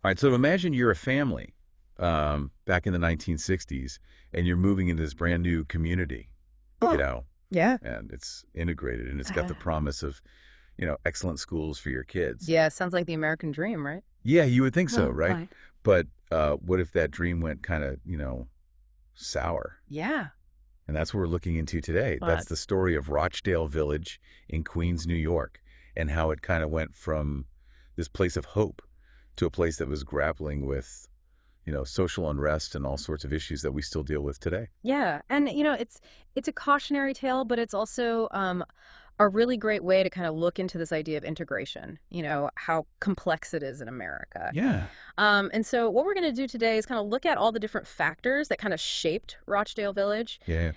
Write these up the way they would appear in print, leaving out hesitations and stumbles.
All right, so imagine you're a family back in the 1960s, and you're moving into this brand new community, you know, Yeah. and it's integrated, and it's got the promise of, excellent schools for your kids. Yeah, sounds like the American dream, right? Yeah, you would think so, Oh, right? right. But what if that dream went kind of, sour? Yeah. And that's what we're looking into today. That's But the story of Rochdale Village in Queens, New York, and how it kind of went from this place of hope to a place that was grappling with, social unrest and all sorts of issues that we still deal with today. yeah, and it's a cautionary tale, but it's also a really great way to kind of look into this idea of integration, how complex it is in America. Yeah. And so what we're going to do today is kind of look at all the different factors that kind of shaped Rochdale Village, Yeah.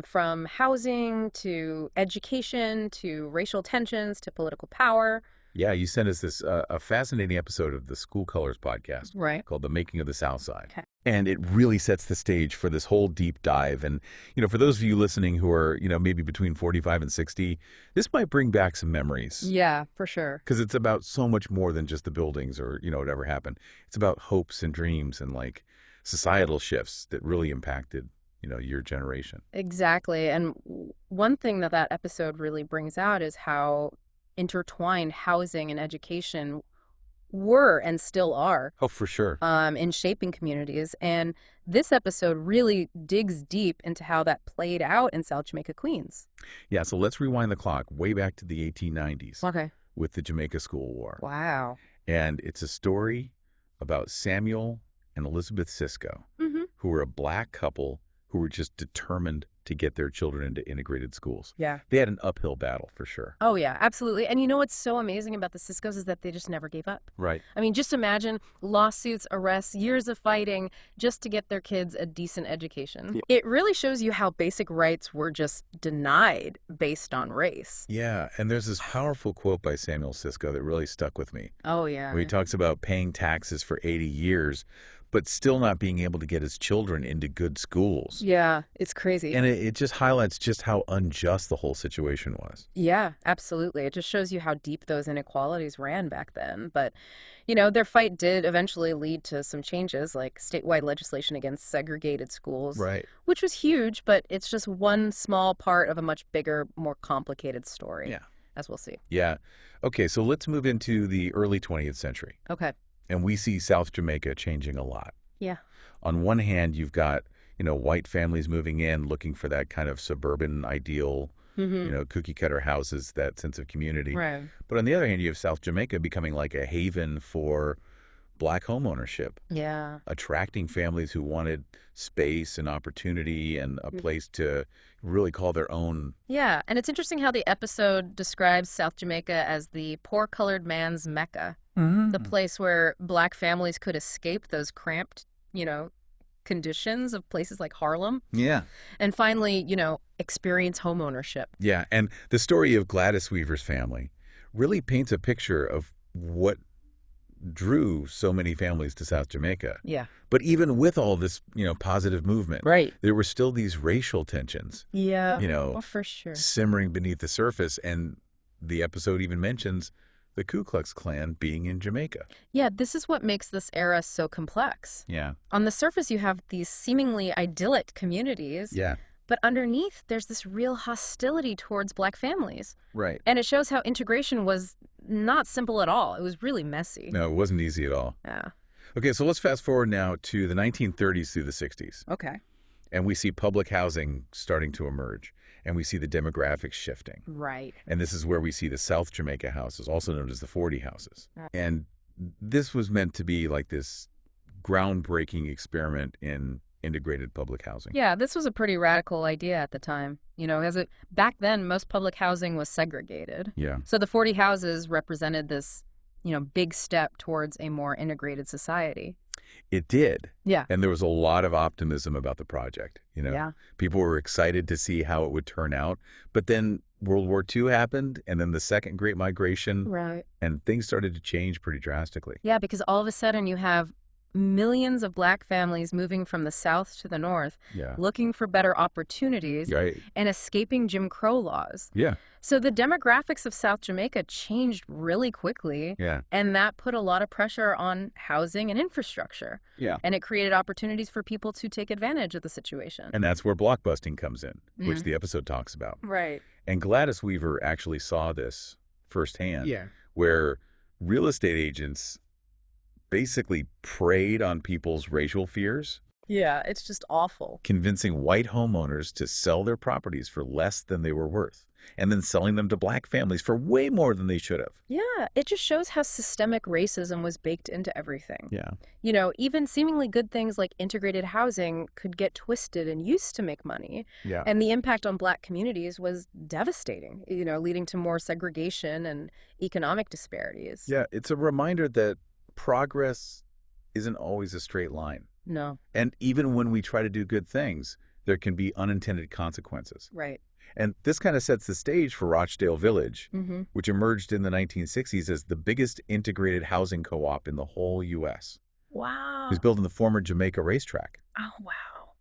from housing to education to racial tensions to political power. Yeah, you sent us this a fascinating episode of the School Colors podcast Right. called "The Making of the South Side," Okay. and it really sets the stage for this whole deep dive. And for those of you listening who are maybe between 45 and 60, this might bring back some memories Yeah, for sure. because it's about so much more than just the buildings or whatever happened. It's about hopes and dreams and like societal shifts that really impacted your generation. Exactly. And one thing that that episode really brings out is how intertwined housing and education were and still are, Oh, for sure. in shaping communities. And this episode really digs deep into how that played out in South Jamaica, Queens. Yeah, so let's rewind the clock way back to the 1890s Okay. with the Jamaica School War. Wow. And it's a story about Samuel and Elizabeth Cisco, Mm-hmm. who were a black couple who were just determined to get their children into integrated schools. Yeah. They had an uphill battle for sure. Oh, yeah, absolutely. And what's so amazing about the Ciscos is that they just never gave up. Right. I mean, just imagine lawsuits, arrests, years of fighting just to get their kids a decent education. Yeah. It really shows you how basic rights were just denied based on race. Yeah, and there's this powerful quote by Samuel Cisco that really stuck with me, Oh, yeah. where he talks about paying taxes for 80 years, but still not being able to get his children into good schools. Yeah, it's crazy. And it just highlights just how unjust the whole situation was. Yeah, absolutely. It just shows you how deep those inequalities ran back then. But, their fight did eventually lead to some changes, like statewide legislation against segregated schools, Right. which was huge, but it's just one small part of a much bigger, more complicated story, Yeah. as we'll see. Yeah. Okay, so let's move into the early 20th century. Okay. And we see South Jamaica changing a lot. Yeah. On one hand, you've got, white families moving in looking for that kind of suburban ideal, Mm-hmm. cookie cutter houses, that sense of community. Right. But on the other hand, you have South Jamaica becoming like a haven for black home ownership, Yeah. attracting families who wanted space and opportunity and a place to really call their own. Yeah. And it's interesting how the episode describes South Jamaica as the poor colored man's Mecca, the place where black families could escape those cramped, conditions of places like Harlem Yeah. and finally, experience home ownership. Yeah. And the story of Gladys Weaver's family really paints a picture of what drew so many families to South Jamaica. Yeah. But even with all this, positive movement, Right. there were still these racial tensions, Yeah. you know, Well, for sure. simmering beneath the surface. And the episode even mentions the Ku Klux Klan being in Jamaica. Yeah, this is what makes this era so complex. Yeah. On the surface, you have these seemingly idyllic communities, Yeah. but underneath, there's this real hostility towards black families. Right. And it shows how integration was not simple at all. It was really messy. No, it wasn't easy at all. Yeah. Okay, so let's fast forward now to the 1930s through the 60s. Okay. And we see public housing starting to emerge. And we see the demographics shifting. Right. And this is where we see the South Jamaica houses, also known as the 40 houses. Right. And this was meant to be like this groundbreaking experiment in integrated public housing. Yeah, this was a pretty radical idea at the time. Back then, most public housing was segregated. Yeah. So the 40 houses represented this, big step towards a more integrated society. It did. Yeah. And there was a lot of optimism about the project. Yeah. People were excited to see how it would turn out. But then World War II happened, and then the Second Great Migration, Right. and things started to change pretty drastically. Yeah, because all of a sudden you have millions of black families moving from the South to the North, Yeah. looking for better opportunities Right. and escaping Jim Crow laws. Yeah. So the demographics of South Jamaica changed really quickly, Yeah. and that put a lot of pressure on housing and infrastructure. Yeah. And it created opportunities for people to take advantage of the situation. And that's where blockbusting comes in, which Mm. the episode talks about. Right. And Gladys Weaver actually saw this firsthand, Yeah. where real estate agents basically preyed on people's racial fears, Yeah, it's just awful. convincing white homeowners to sell their properties for less than they were worth, and then selling them to black families for way more than they should have. Yeah, it just shows how systemic racism was baked into everything. Yeah. You know, even seemingly good things like integrated housing could get twisted and used to make money. Yeah. And the impact on black communities was devastating, you know, leading to more segregation and economic disparities. Yeah, it's a reminder that progress isn't always a straight line. No, And even when we try to do good things, there can be unintended consequences. right. And this kind of sets the stage for Rochdale Village, Mm-hmm. which emerged in the 1960s as the biggest integrated housing co-op in the whole U.S. Wow. It was built on the former Jamaica racetrack. Oh, wow.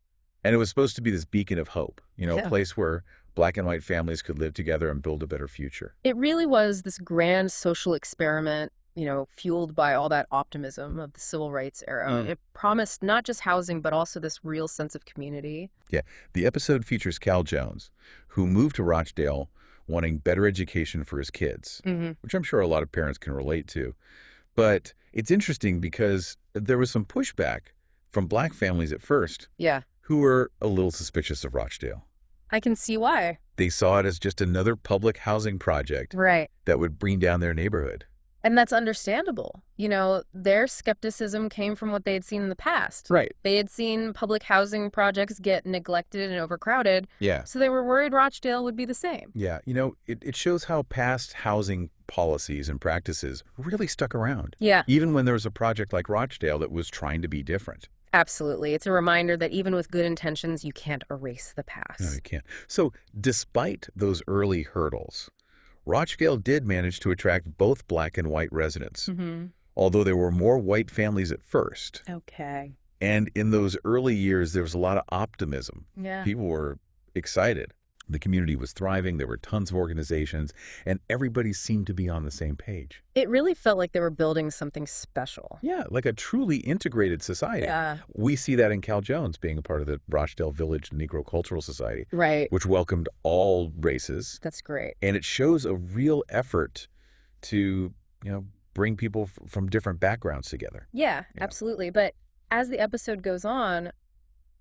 And it was supposed to be this beacon of hope, you know, Yeah. a place where black and white families could live together and build a better future. It really was this grand social experiment, you know, fueled by all that optimism of the civil rights era. Mm. It promised not just housing, but also this real sense of community. The episode features Cal Jones, who moved to Rochdale wanting better education for his kids, Mm-hmm. which I'm sure a lot of parents can relate to. But it's interesting because there was some pushback from black families at first Yeah, who were a little suspicious of Rochdale. I can see why. They saw it as just another public housing project Right. that would bring down their neighborhood. And that's understandable. You know, their skepticism came from what they had seen in the past. Right. They had seen public housing projects get neglected and overcrowded, Yeah. so they were worried Rochdale would be the same. Yeah. You know, it shows how past housing policies and practices really stuck around, Yeah, even when there was a project like Rochdale that was trying to be different. absolutely. It's a reminder that even with good intentions, you can't erase the past. No, you can't. So despite those early hurdles, Rochdale did manage to attract both black and white residents, Mm-hmm. although there were more white families at first. Okay. And in those early years, there was a lot of optimism. Yeah. People were excited. The community was thriving. There were tons of organizations, and everybody seemed to be on the same page. It really felt like they were building something special. Yeah, like a truly integrated society. Yeah. We see that in Cal Jones being a part of the Rochdale Village Negro Cultural Society, Right. which welcomed all races. That's great. And it shows a real effort to, bring people from different backgrounds together. Yeah, Yeah. absolutely. But as the episode goes on,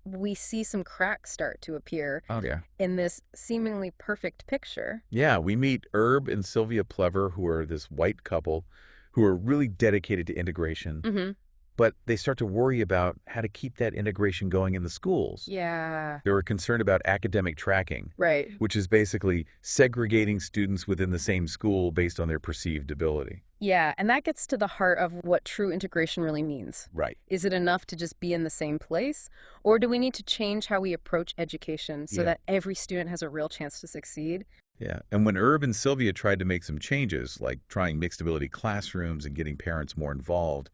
we see some cracks start to appear Oh, yeah. in this seemingly perfect picture. Yeah, we meet Herb and Sylvia Plever, who are this white couple who are really dedicated to integration, Mm-hmm. but they start to worry about how to keep that integration going in the schools. Yeah. They were concerned about academic tracking, Right. which is basically segregating students within the same school based on their perceived ability. Yeah, and that gets to the heart of what true integration really means. Right. Is it enough to just be in the same place? Or do we need to change how we approach education so Yeah. that every student has a real chance to succeed? Yeah. And when Herb and Sylvia tried to make some changes, like trying mixed ability classrooms and getting parents more involved,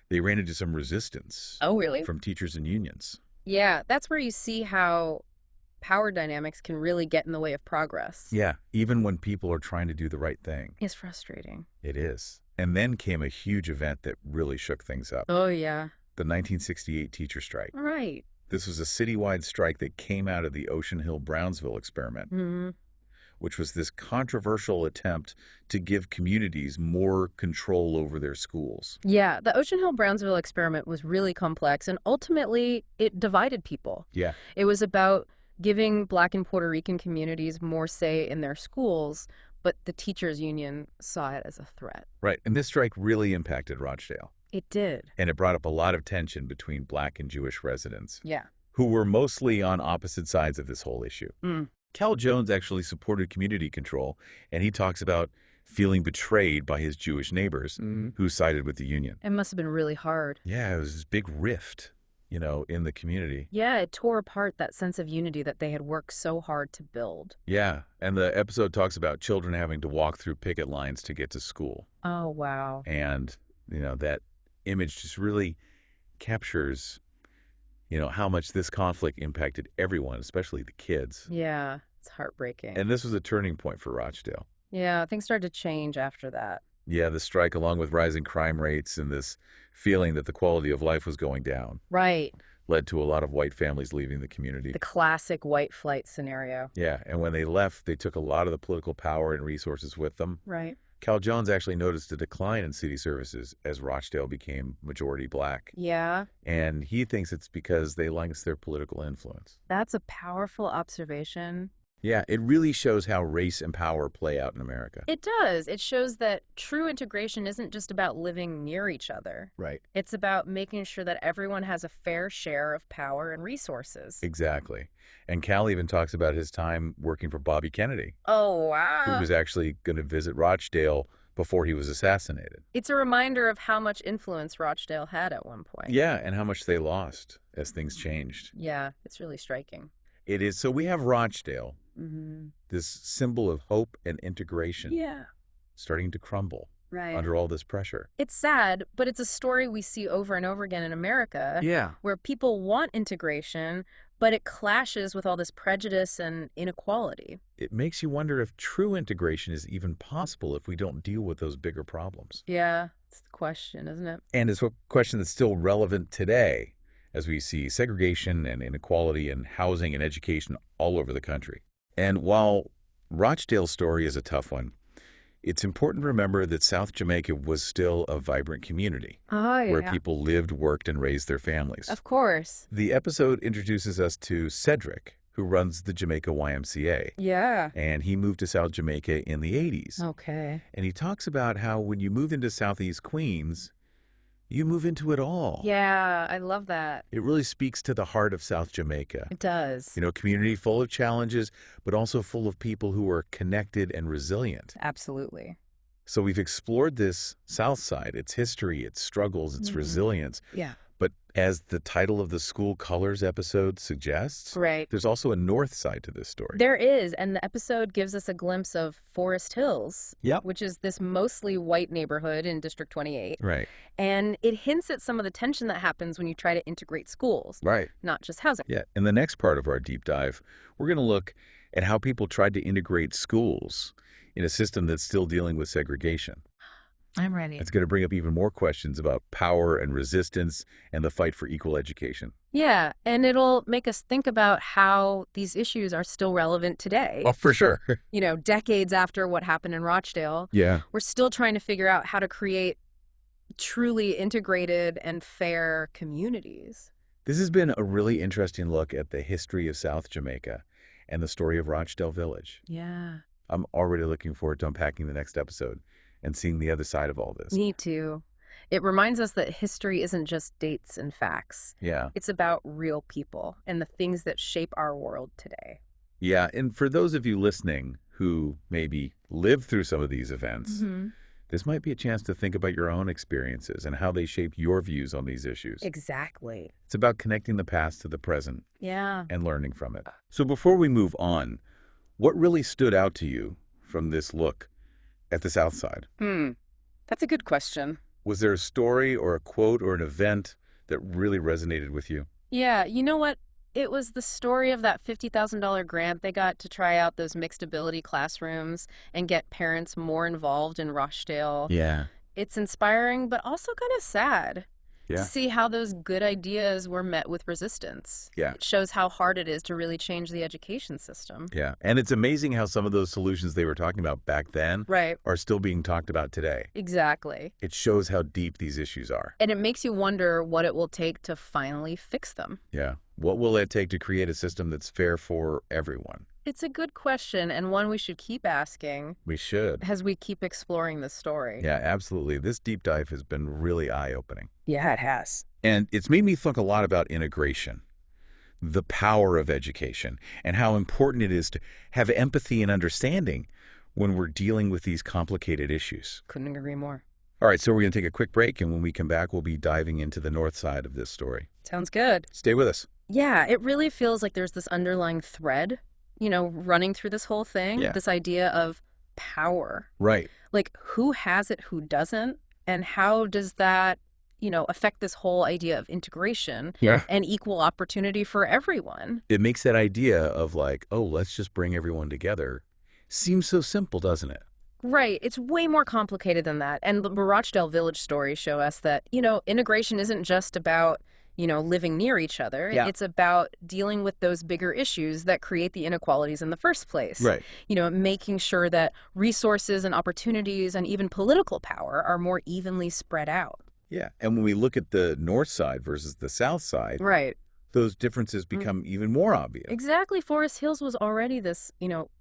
they ran into some resistance Oh, really? from teachers and unions. Yeah, that's where you see how power dynamics can really get in the way of progress. Yeah, even when people are trying to do the right thing. It's frustrating. It is. And then came a huge event that really shook things up. Oh, yeah. The 1968 teacher strike. Right. This was a citywide strike that came out of the Ocean Hill-Brownsville experiment, Hmm. which was this controversial attempt to give communities more control over their schools. Yeah, the Ocean Hill-Brownsville experiment was really complex, and ultimately it divided people. Yeah. It was about giving Black and Puerto Rican communities more say in their schools, but the teachers' union saw it as a threat. Right. And this strike really impacted Rochdale. It did. And it brought up a lot of tension between black and Jewish residents, Yeah. who were mostly on opposite sides of this whole issue. Mm. Cal Jones actually supported community control, and he talks about feeling betrayed by his Jewish neighbors who sided with the union. It must have been really hard. Yeah, it was this big rift, in the community. Yeah, it tore apart that sense of unity that they had worked so hard to build. Yeah, and the episode talks about children having to walk through picket lines to get to school. Oh, wow. And, that image just really captures, how much this conflict impacted everyone, especially the kids. Yeah, it's heartbreaking. And this was a turning point for Rochdale. Yeah, things started to change after that. Yeah, the strike, along with rising crime rates and this feeling that the quality of life was going down, Right. led to a lot of white families leaving the community. The classic white flight scenario. Yeah, and when they left, they took a lot of the political power and resources with them. Right. Cal Jones actually noticed a decline in city services as Rochdale became majority black. Yeah, And he thinks it's because they lost their political influence. that's a powerful observation. Yeah, it really shows how race and power play out in America. It does. It shows that true integration isn't just about living near each other. Right. It's about making sure that everyone has a fair share of power and resources. Exactly. And Cal even talks about his time working for Bobby Kennedy, Oh, who wow. was actually going to visit Rochdale before he was assassinated. It's a reminder of how much influence Rochdale had at one point. Yeah, and how much they lost as things changed. Yeah, it's really striking. It is. So we have Rochdale, Mm-hmm. this symbol of hope and integration, Yeah, starting to crumble right. under all this pressure. It's sad, but it's a story we see over and over again in America, Yeah. where people want integration, but it clashes with all this prejudice and inequality. It makes you wonder if true integration is even possible if we don't deal with those bigger problems. Yeah, it's the question, isn't it? And it's a question that's still relevant today as we see segregation and inequality in housing and education all over the country. And while Rochdale's story is a tough one, it's important to remember that South Jamaica was still a vibrant community Oh, where people lived, worked, and raised their families. Of course. The episode introduces us to Cedric, who runs the Jamaica YMCA. Yeah. And he moved to South Jamaica in the 80s. Okay. And he talks about how when you move into Southeast Queens, you move into it all. Yeah, I love that. It really speaks to the heart of South Jamaica. It does. Community full of challenges, but also full of people who are connected and resilient. Absolutely. So we've explored this South Side, its history, its struggles, its resilience. Yeah. But as the title of the School Colors episode suggests, Right. there's also a North side to this story. There is, and the episode gives us a glimpse of Forest Hills, Yep. which is this mostly white neighborhood in District 28. Right. And it hints at some of the tension that happens when you try to integrate schools, Right. not just housing. Yeah. In the next part of our deep dive, we're going to look at how people tried to integrate schools in a system that's still dealing with segregation. I'm ready. It's going to bring up even more questions about power and resistance and the fight for equal education. Yeah, and it'll make us think about how these issues are still relevant today. Oh, for sure. Decades after what happened in Rochdale, Yeah. we're still trying to figure out how to create truly integrated and fair communities. This has been a really interesting look at the history of South Jamaica and the story of Rochdale Village. Yeah. I'm already looking forward to unpacking the next episode and seeing the other side of all this. Me too. It reminds us that history isn't just dates and facts. Yeah. It's about real people and the things that shape our world today. Yeah. And for those of you listening who maybe lived through some of these events, this might be a chance to think about your own experiences and how they shape your views on these issues. Exactly. It's about connecting the past to the present Yeah. and learning from it. So before we move on, what really stood out to you from this look at the South Side? That's a good question. Was there a story or a quote or an event that really resonated with you? Yeah, you know what? It was the story of that $50,000 grant they got to try out those mixed ability classrooms and get parents more involved in Rochdale. Yeah. It's inspiring, but also kind of sad Yeah. to see how those good ideas were met with resistance. Yeah. It shows how hard it is to really change the education system. Yeah. And it's amazing how some of those solutions they were talking about back then Right. are still being talked about today. Exactly. It shows how deep these issues are. And it makes you wonder what it will take to finally fix them. Yeah. What will it take to create a system that's fair for everyone? It's a good question, and one we should keep asking We should. as we keep exploring the story. Yeah, absolutely. This deep dive has been really eye-opening. Yeah, it has. And it's made me think a lot about integration, the power of education, and how important it is to have empathy and understanding when we're dealing with these complicated issues. Couldn't agree more. All right, so we're going to take a quick break, and when we come back, we'll be diving into the north side of this story. Sounds good. Stay with us. Yeah, it really feels like there's this underlying thread, running through this whole thing. Yeah. This idea of power. Right. Like, who has it, who doesn't, and how does that affect this whole idea of integration Yeah. and equal opportunity for everyone. It makes that idea of like, oh, let's just bring everyone together seem so simple, doesn't it? Right. It's way more complicated than that. And the Rochdale Village stories show us that, integration isn't just about, living near each other. Yeah. It's about dealing with those bigger issues that create the inequalities in the first place. Right. Making sure that resources and opportunities and even political power are more evenly spread out. Yeah. And when we look at the north side versus the south side, Right. those differences become even more obvious. Exactly. Forest Hills was already this,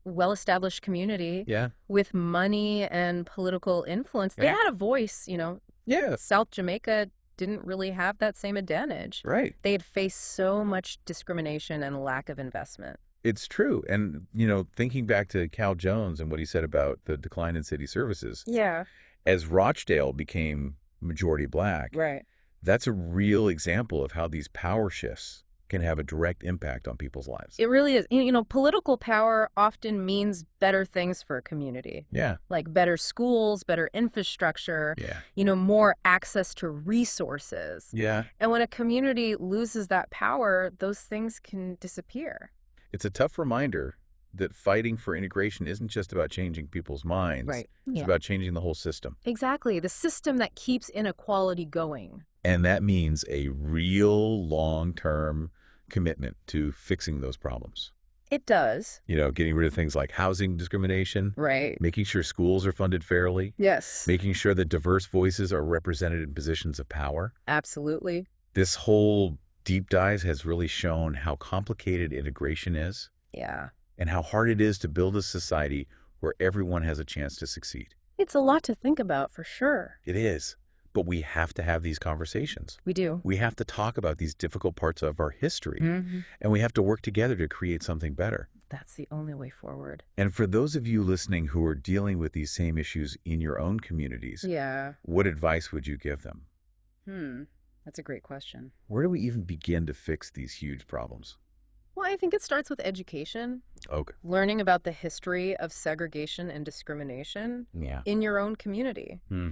well-established community Yeah. with money and political influence. They Yeah. had a voice, Yeah. South Jamaica didn't really have that same advantage. Right. They had faced so much discrimination and lack of investment. It's true. And, thinking back to Cal Jones and what he said about the decline in city services, Yeah. as Rochdale became majority black, Right. that's a real example of how these power shifts can have a direct impact on people's lives. It really is. Political power often means better things for a community, Yeah. like better schools, better infrastructure, Yeah. more access to resources. Yeah. And when a community loses that power, those things can disappear. It's a tough reminder that fighting for integration isn't just about changing people's minds. Right. It's Yeah. about changing the whole system. Exactly. The system that keeps inequality going. And that means a real long-term commitment to fixing those problems. It does. Getting rid of things like housing discrimination, Right. making sure schools are funded fairly, Yes. making sure that diverse voices are represented in positions of power. Absolutely. This whole deep dive has really shown how complicated integration is Yeah. and how hard it is to build a society where everyone has a chance to succeed. It's a lot to think about for sure. It is. But we have to have these conversations. We do. We have to talk about these difficult parts of our history, Mm-hmm. and we have to work together to create something better. That's the only way forward. And for those of you listening who are dealing with these same issues in your own communities, Yeah. what advice would you give them? That's a great question. Where do we even begin to fix these huge problems? Well, I think it starts with education. Okay. Learning about the history of segregation and discrimination Yeah. in your own community. Hmm.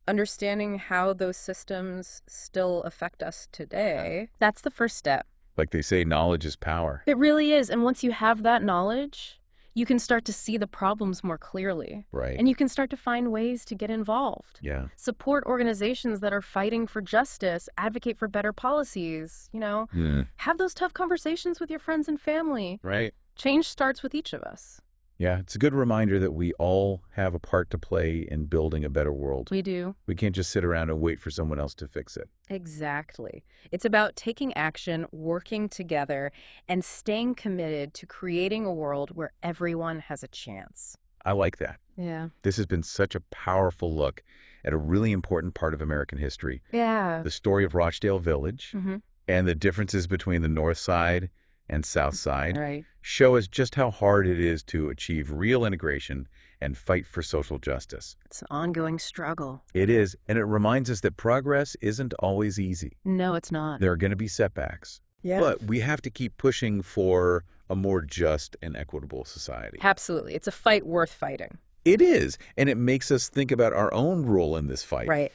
Understanding how those systems still affect us today. That's the first step. Like they say, knowledge is power. It really is. And once you have that knowledge, you can start to see the problems more clearly. Right. And you can start to find ways to get involved. Yeah. Support organizations that are fighting for justice, advocate for better policies, Have those tough conversations with your friends and family. Right. Change starts with each of us. Yeah. It's a good reminder that we all have a part to play in building a better world. We do. We can't just sit around and wait for someone else to fix it. Exactly. It's about taking action, working together, and staying committed to creating a world where everyone has a chance. I like that. Yeah. This has been such a powerful look at a really important part of American history. Yeah. The story of Rochdale Village Mm-hmm. and the differences between the North Side and South Side Right. show us just how hard it is to achieve real integration and fight for social justice. It's an ongoing struggle. It is, and it reminds us that progress isn't always easy. No, it's not. There are going to be setbacks, Yeah. but we have to keep pushing for a more just and equitable society. Absolutely. It's a fight worth fighting. It is, and it makes us think about our own role in this fight. Right.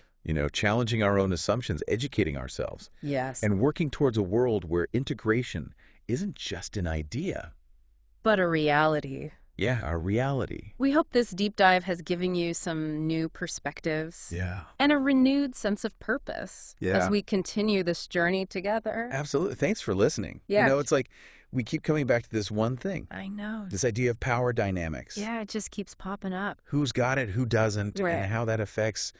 Challenging our own assumptions, educating ourselves, Yes. and working towards a world where integration isn't just an idea. But a reality. Yeah, our reality. We hope this deep dive has given you some new perspectives Yeah. and a renewed sense of purpose Yeah. as we continue this journey together. Absolutely. Thanks for listening. Yeah. It's like we keep coming back to this one thing, I know. this idea of power dynamics. Yeah, it just keeps popping up. Who's got it, who doesn't, Right. and how that affects,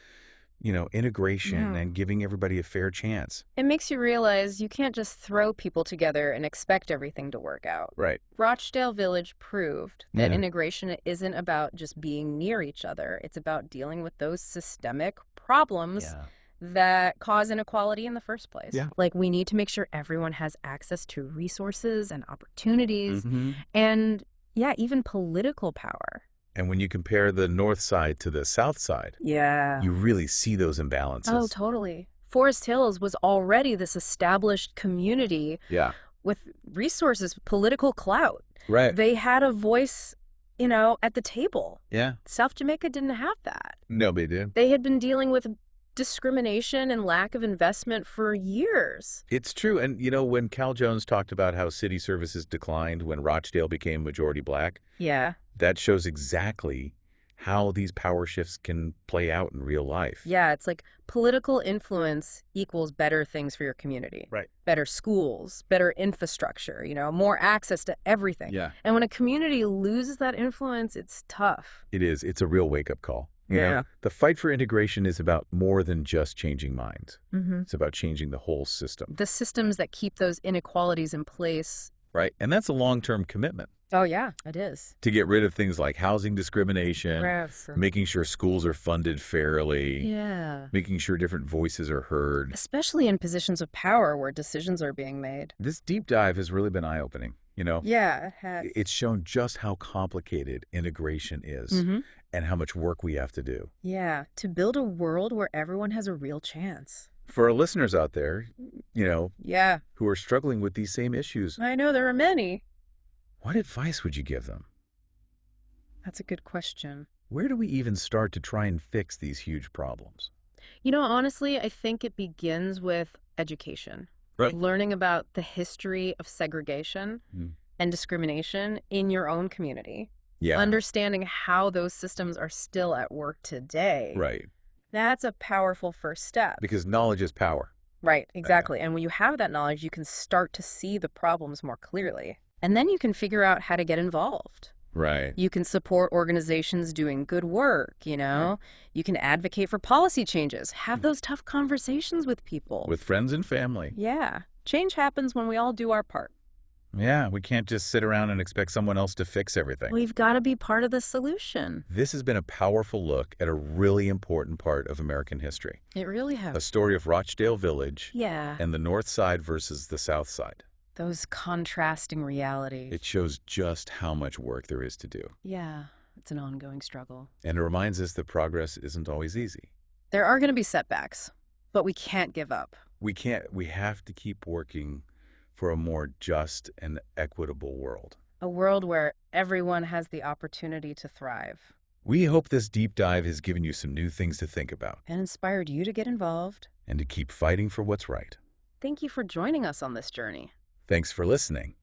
integration Yeah. and giving everybody a fair chance. It makes you realize you can't just throw people together and expect everything to work out. Right. Rochdale Village proved that Yeah. integration isn't about just being near each other. It's about dealing with those systemic problems Yeah. that cause inequality in the first place. Yeah. Like, we need to make sure everyone has access to resources and opportunities Mm-hmm. and, yeah, even political power. And when you compare the North Side to the South Side, Yeah. you really see those imbalances. Oh, totally. Forest Hills was already this established community Yeah. with resources, political clout. Right. They had a voice, at the table. Yeah. South Jamaica didn't have that. Nobody did. They had been dealing with discrimination and lack of investment for years. It's true. And, when Cal Jones talked about how city services declined when Rochdale became majority black, Yeah. that shows exactly how these power shifts can play out in real life. Yeah, it's like political influence equals better things for your community. Right. Better schools, better infrastructure, more access to everything. Yeah. And when a community loses that influence, it's tough. It is. It's a real wake-up call. The fight for integration is about more than just changing minds. It's about changing the whole system. The systems that keep those inequalities in place. Right. And that's a long-term commitment. Oh, yeah, it is. To get rid of things like housing discrimination, Yes. making sure schools are funded fairly, Yeah. making sure different voices are heard. Especially in positions of power where decisions are being made. This deep dive has really been eye-opening, Yeah, it has. It's shown just how complicated integration is and how much work we have to do. Yeah, to build a world where everyone has a real chance. For our listeners out there, Yeah, who are struggling with these same issues, I know there are many. what advice would you give them? That's a good question. Where do we even start to try and fix these huge problems? Honestly, I think it begins with education. Right. Learning about the history of segregation and discrimination in your own community. Yeah. Understanding how those systems are still at work today. Right. That's a powerful first step. Because knowledge is power. Right, exactly. And when you have that knowledge, you can start to see the problems more clearly. And then you can figure out how to get involved. Right. You can support organizations doing good work, Right. You can advocate for policy changes, have those tough conversations with people. With friends and family. Yeah. Change happens when we all do our part. Yeah, we can't just sit around and expect someone else to fix everything. We've got to be part of the solution. This has been a powerful look at a really important part of American history. It really A has. story of Rochdale Village Yeah. and the North Side versus the South Side. Those contrasting realities. It shows just how much work there is to do. Yeah. It's an ongoing struggle. And it reminds us that progress isn't always easy. There are going to be setbacks, but we can't give up. We have to keep working for a more just and equitable world. A world where everyone has the opportunity to thrive. We hope this deep dive has given you some new things to think about And inspired you to get involved. and to keep fighting for what's right. Thank you for joining us on this journey. Thanks for listening.